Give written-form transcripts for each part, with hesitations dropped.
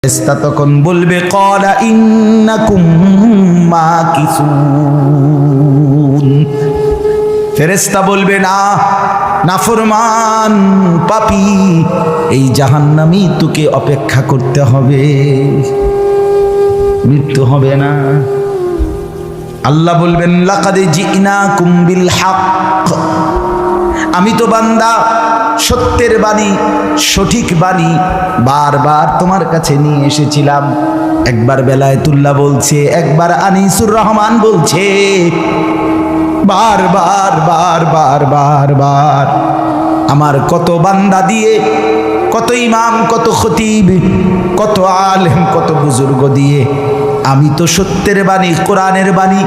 ফেরেশতা তখন বলবে ক্বালা ইন্নাকুম মাকিসুন। ফেরেশতা বলবে না, নাফরমান পাপী, এই জাহান্নামী তোকে অপেক্ষা করতে হবে, মৃত্যু হবে না। আল্লাহ বলবেন লাকাদ জিনাকুম বিল হক, আমি তো বান্দা সত্যের বাণী, সঠিক বাণী বারবার তোমার কাছে নিয়ে এসেছিলাম। একবার বেলায়েতুল্লাহ বলছে, একবার আনিসুর রহমান বলছে, বারবার বারবার বারবার আমার কত বান্দা দিয়ে, কত ইমাম, কত খতিব, কত আলেম, কত বুজুর্গ দিয়ে আমি তো সত্যের বাণী, কোরআনের বাণী,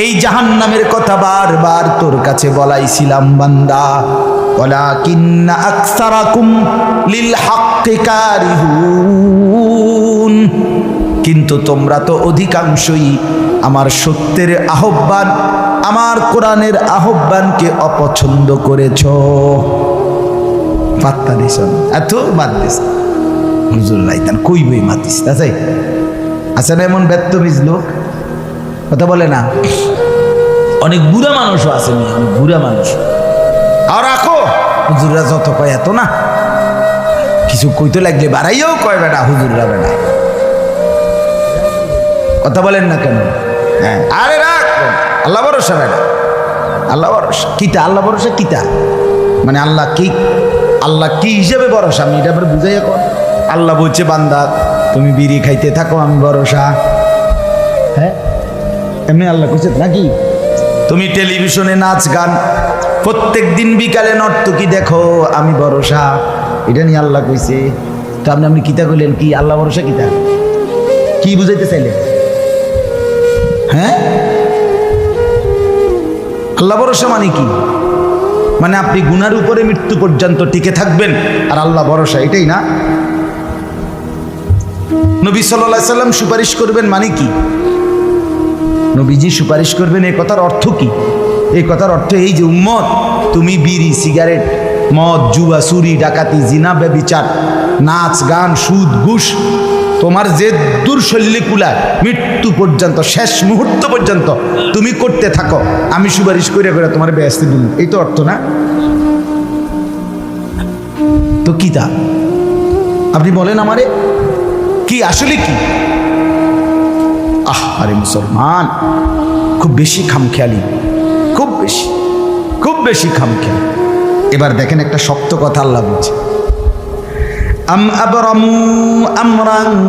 এই জাহান্নামের কথা বারবার তোর কাছে বলাইছিলাম বান্দা। ওয়ালাকিন্না আকসারাকুম লিল হাক্কি কারিহুন, কিন্তু তোমরা তো অধিকাংশই আমার সত্যের আহ্বান, আমার কোরআনের আহ্বানকে অপছন্দ করেছ। পাত্তা দিস এত বাদ দিস হুজুর লাইতান কই বই মাতিস তাই আছে না এমন বেত্তবিজ লোক, কথা বলে না। অনেক বুড়া মানুষও আছে, অনেক বুড়া মানুষ। আর রাখো হুজুররা যত কয় এত না, কিছু কইতে লাগলে বাড়াইও কয় বেটা হুজুররা বেটা, কথা বলেন না কেন? হ্যাঁ আরে রাখ, আল্লাহ ভরসা বেটা, আল্লাহ ভরসা কিতা, আল্লাহ ভরসা কিতা মানে আল্লাহ কি, আল্লাহ কি হিসেবে ভরসা আমি এটা বুঝাইয়া কর। আল্লাহ বলছে বান্দা তুমি বিড়ি খাইতে থাকো আমি ভরসা, হ্যাঁ এমনি আল্লাহ কইছে নাকি? তুমি টেলিভিশনে নাচ গান প্রত্যেক দিন বিকালে নর্তকী দেখো আমি ভরসা, এটা নিয়ে আল্লাহ কইছে। তো আপনি কিতা কইলেন কি আল্লাহ ভরসা কিতা, কি বুঝাইতে চাইলেন? হ্যাঁ আল্লাহ ভরসা মানে কি? মানে আপনি গুনার উপরে মৃত্যু পর্যন্ত টিকে থাকবেন আর আল্লাহ ভরসা, এটাই না? নবী সাল্লাল্লাহু আলাইহি সাল্লাম সুপারিশ করবেন মানে কি? নবীজি সুপারিশ করবেন এই কথার অর্থ কি? এই কথার অর্থ এই যে উম্মত তুমি বিড়ি, সিগারেট, মদ, জুয়া, চুরি, ডাকাতি, জিনা, ব্যভিচার, নাচ গান, সুদ, ঘুষ, তোমার যে দুর্শল্যে কুলায় মৃত্যু পর্যন্ত, শেষ মুহূর্ত পর্যন্ত তুমি করতে থাকো, আমি সুপারিশ করে করে তোমার বেহেশতে দিল, এই তো অর্থ না? তো কি তা আপনি বলেন আমারে কি আসলে কি? আরে মুসলমান খুব বেশি খামখেয়ালি, খুব বেশি, খুব বেশি খামখেয়ালি। এবার দেখেন একটা শক্ত কথা আল্লাহ বলছে, আম আবরামু আমরান